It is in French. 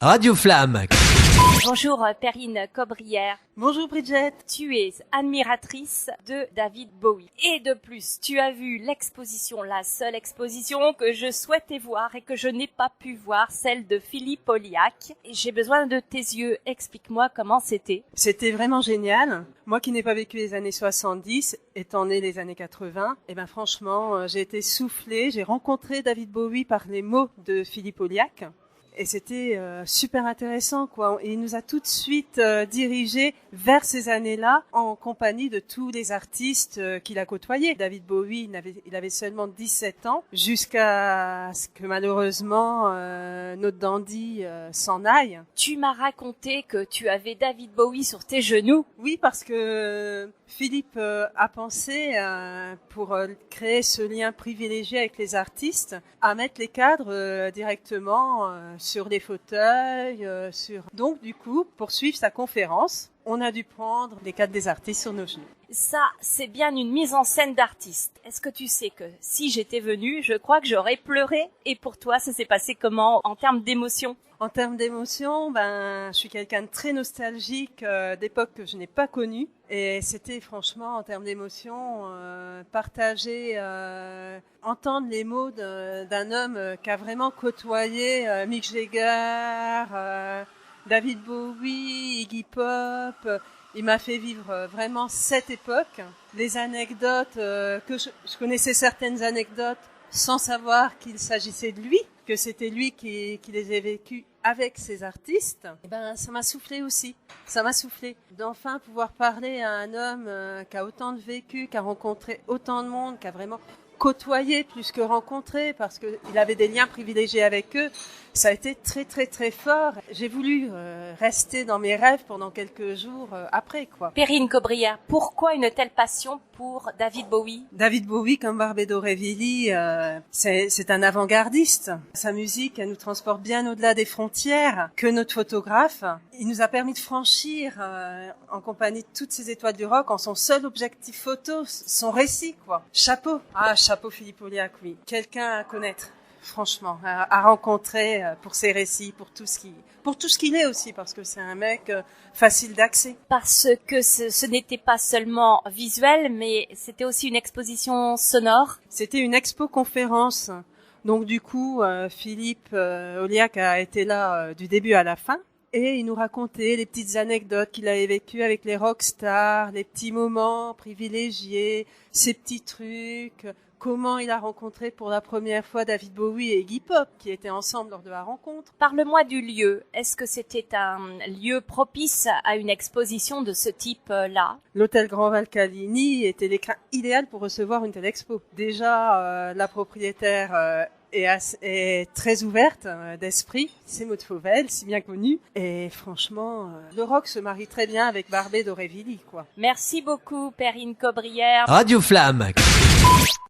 Radio Flamme. Bonjour Perrine Cobrière. Bonjour Bridget. Tu es admiratrice de David Bowie. Et de plus, tu as vu l'exposition, la seule exposition que je souhaitais voir et que je n'ai pas pu voir, celle de Philippe Olliac. J'ai besoin de tes yeux. Explique-moi comment c'était. C'était vraiment génial. Moi qui n'ai pas vécu les années 70, étant né les années 80, franchement, j'ai été soufflée. J'ai rencontré David Bowie par les mots de Philippe Olliac. Et c'était super intéressant, quoi. Et il nous a tout de suite dirigés vers ces années-là en compagnie de tous les artistes qu'il a côtoyés. David Bowie, il avait seulement 17 ans jusqu'à ce que malheureusement notre dandy s'en aille. Tu m'as raconté que tu avais David Bowie sur tes genoux. Oui, parce que Philippe a pensé, pour créer ce lien privilégié avec les artistes, à mettre les cadres directement sur les fauteuils. Donc, du coup, pour suivre sa conférence, on a dû prendre les cadres des artistes sur nos genoux. Ça, c'est bien une mise en scène d'artiste. Est-ce que tu sais que si j'étais venue, je crois que j'aurais pleuré. Et pour toi, ça s'est passé comment en termes d'émotion ? En termes d'émotion, je suis quelqu'un de très nostalgique d'époque que je n'ai pas connue. Et c'était franchement, en termes d'émotion, partager, entendre les mots d'un homme qui a vraiment côtoyé Mick Jagger, David Bowie, Iggy Pop. Il m'a fait vivre vraiment cette époque. Les anecdotes, que je connaissais certaines anecdotes sans savoir qu'il s'agissait de lui, que c'était lui qui les avait vécues avec ces artistes. Ça m'a soufflé aussi. Ça m'a soufflé d'enfin pouvoir parler à un homme qui a autant de vécu, qui a rencontré autant de monde, qui a vraiment côtoyé plus que rencontré, parce qu'il avait des liens privilégiés avec eux. Ça a été très très très fort. J'ai voulu rester dans mes rêves pendant quelques jours après, quoi. Perrine Cobrière, pourquoi une telle passion pour David Bowie ? David Bowie, comme Barbet Revilly, c'est un avant-gardiste. Sa musique, elle nous transporte bien au-delà des frontières que notre photographe. Il nous a permis de franchir, en compagnie de toutes ces étoiles du rock, en son seul objectif photo, son récit, quoi. Chapeau. Ah, chapeau Philippe Olliac, oui. Quelqu'un à connaître. Franchement, à rencontrer pour ses récits, pour tout ce qu'il est aussi, parce que c'est un mec facile d'accès. Parce que ce n'était pas seulement visuel, mais c'était aussi une exposition sonore. C'était une expo-conférence. Donc du coup, Philippe Olliac a été là du début à la fin. Et il nous racontait les petites anecdotes qu'il avait vécues avec les rockstars, les petits moments privilégiés, ces petits trucs, comment il a rencontré pour la première fois David Bowie et Iggy Pop, qui étaient ensemble lors de la rencontre. Parle-moi du lieu. Est-ce que c'était un lieu propice à une exposition de ce type-là ? L'hôtel Grand Valcalini était l'écrin idéal pour recevoir une telle expo. Déjà, la propriétaire est très ouverte d'esprit, c'est Maud Fauvel, si bien connue. Et franchement, le rock se marie très bien avec Barbet d'Aurevilly, quoi. Merci beaucoup, Perrine Cobrière. Radio Flamme.